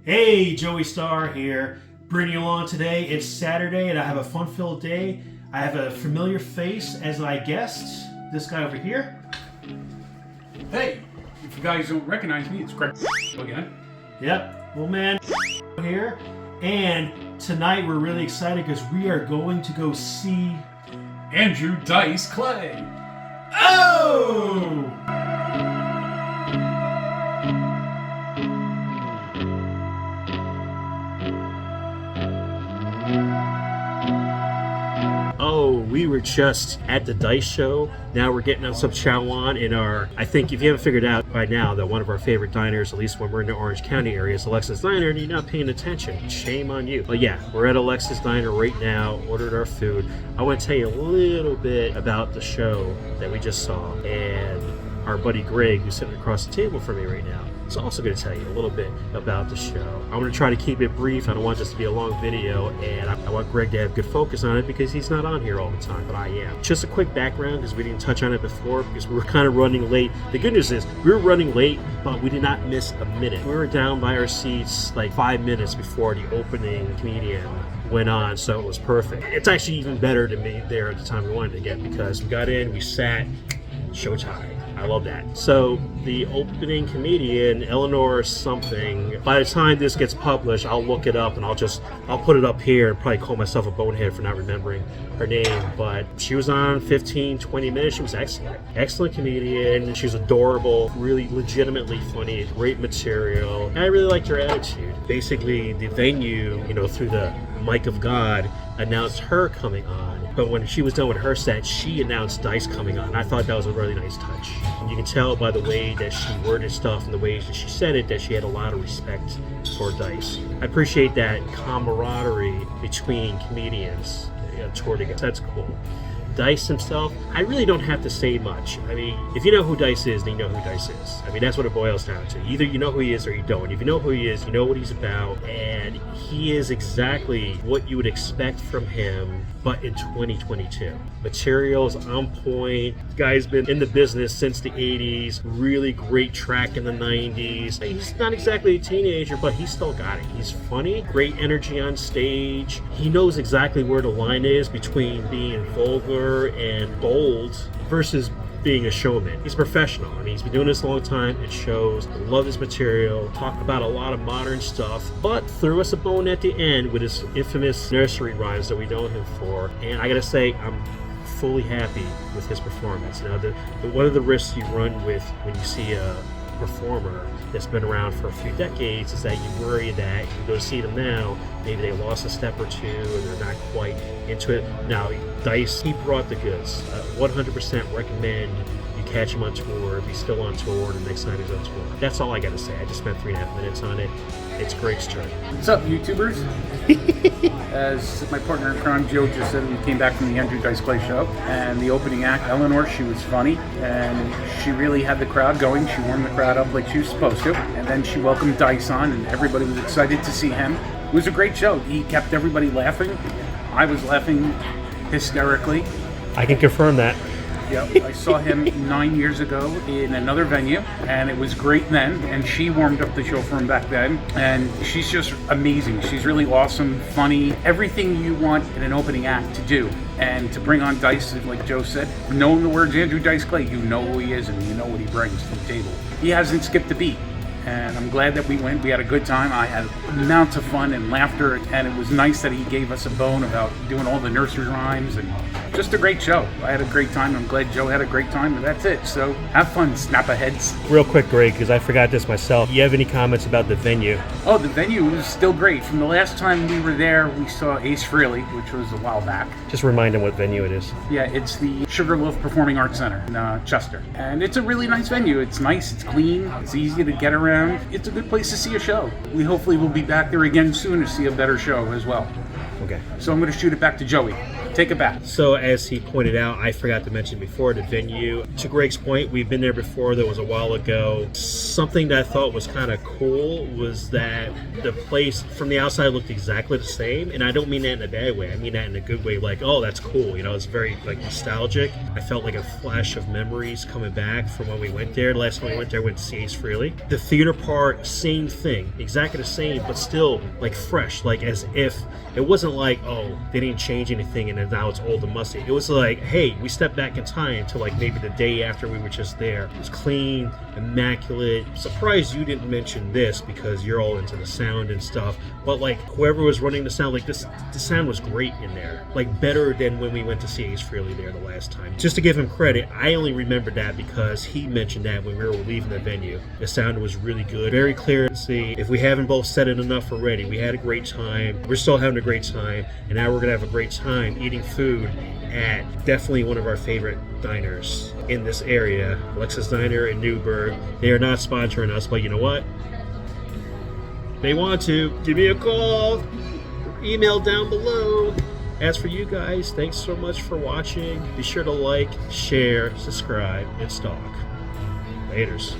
Hey, Joey Starr here, bringing you along today. It's Saturday and I have a fun-filled day. I have a familiar face as my guest, this guy over here. Hey, if you guys don't recognize me, it's Greg again. Yep, well man, here. And tonight we're really excited because we are going to go see Andrew Dice Clay. Oh! Oh, we were just at the Dice show. Now we're getting on some chow on in our, I think if you haven't figured out by now that one of our favorite diners, at least when we're in the Orange County area, is Alexis Diner, and you're not paying attention. Shame on you. But yeah, we're at Alexis Diner right now, ordered our food. I want to tell you a little bit about the show that we just saw, and our buddy Greg, who's sitting across the table from me right now, is also going to tell you a little bit about the show. I'm going to try to keep it brief. I don't want this to be a long video, and I want Greg to have good focus on it because he's not on here all the time, but I am. Just a quick background, because we didn't touch on it before, because we were kind of running late. The good news is, we were running late, but we did not miss a minute. We were down by our seats like 5 minutes before the opening comedian went on, so it was perfect. It's actually even better to me there at the time we wanted to get, because we got in, we sat, showtime. I love that. So the opening comedian, Eleanor something, by the time this gets published, I'll look it up and I'll put it up here and probably call myself a bonehead for not remembering her name. But she was on 15, 20 minutes. She was excellent. Excellent comedian. She was adorable, really legitimately funny, great material. And I really liked her attitude. Basically, the venue, through the mic of God, announced her coming on. But when she was done with her set, she announced Dice coming on. I thought that was a really nice touch. And you can tell by the way that she worded stuff and the ways that she said it that she had a lot of respect for Dice. I appreciate that camaraderie between comedians toward together. That's cool. Dice himself, I really don't have to say much. I mean, if you know who Dice is, then you know who Dice is. I mean, that's what it boils down to. Either you know who he is or you don't. If you know who he is, you know what he's about. And he is exactly what you would expect from him, but in 2022. Materials on point. The guy's been in the business since the 80s. Really great track in the 90s. He's not exactly a teenager, but he's still got it. He's funny, great energy on stage. He knows exactly where the line is between being vulgar and bold versus being a showman. He's a professional. I mean, he's been doing this a long time. It shows. I love his material. Talked about a lot of modern stuff, but threw us a bone at the end with his infamous nursery rhymes that we know him for. And I gotta say, I'm fully happy with his performance. Now, one of the risks you run with when you see a performer that's been around for a few decades is that you worry that you go to see them now, maybe they lost a step or two and they're not quite into it. Now, Dice, he brought the goods. 100% recommend you catch him on tour if he's still on tour the next time he's on tour. That's all I gotta say. I just spent 3.5 minutes on it. It's Greg's turn. What's up, YouTubers? As my partner in crime, Joe, just said, we came back from the Andrew Dice Clay show, and the opening act, Eleanor, she was funny, and she really had the crowd going. She warmed the crowd up like she was supposed to, and then she welcomed Dice on, and everybody was excited to see him. It was a great show. He kept everybody laughing. I was laughing hysterically. I can confirm that. Yep, I saw him 9 years ago in another venue, and it was great then, and she warmed up the show for him back then, and she's just amazing. She's really awesome, funny, everything you want in an opening act to do. And to bring on Dice, like Joe said, knowing the words Andrew Dice Clay, you know who he is and you know what he brings to the table. He hasn't skipped a beat. And I'm glad that we went. We had a good time. I had amounts of fun and laughter, and it was nice that he gave us a bone about doing all the nursery rhymes, and just a great show. I had a great time. I'm glad Joe had a great time, and that's it. So have fun, snap-a-heads. Real quick, Greg, because I forgot this myself. You have any comments about the venue? Oh, the venue was still great. From the last time we were there, we saw Ace Frehley, which was a while back. Just remind them what venue it is. Yeah, it's the Loaf Performing Arts Center in Chester. And it's a really nice venue. It's nice, it's clean, it's easy to get around. It's a good place to see a show. We hopefully will be back there again soon to see a better show as well. Okay. So I'm going to shoot it back to Joey. Take it back. So as he pointed out, I forgot to mention before, the venue, to Greg's point, we've been there before. That was a while ago. Something that I thought was kind of cool was that the place from the outside looked exactly the same, and I don't mean that in a bad way. I mean that in a good way, like, oh, that's cool. You know, it's very like nostalgic. I felt like a flash of memories coming back from when we went there. The last time we went there, we went to see Ace Frehley. The theater part, same thing, exactly the same, but still like fresh, like as if it wasn't like, oh, they didn't change anything and then now it's old and musty. It was like, hey, we stepped back in time to like maybe the day after we were just there. It was clean, immaculate. Surprised you didn't mention this because you're all into the sound and stuff, but like whoever was running the sound, like this, the sound was great in there, like better than when we went to see Ace Frehley there the last time. Just to give him credit, I only remembered that because he mentioned that when we were leaving the venue. The sound was really good, very clear to see. If we haven't both said it enough already, we had a great time. We're still having a great time, and now we're gonna have a great time eating food at definitely one of our favorite diners in this area, Alexis Diner in Newburgh. They are not sponsoring us, but you know what? They want to. Give me a call, email down below. As for you guys, thanks so much for watching. Be sure to like, share, subscribe, and stalk. Laters.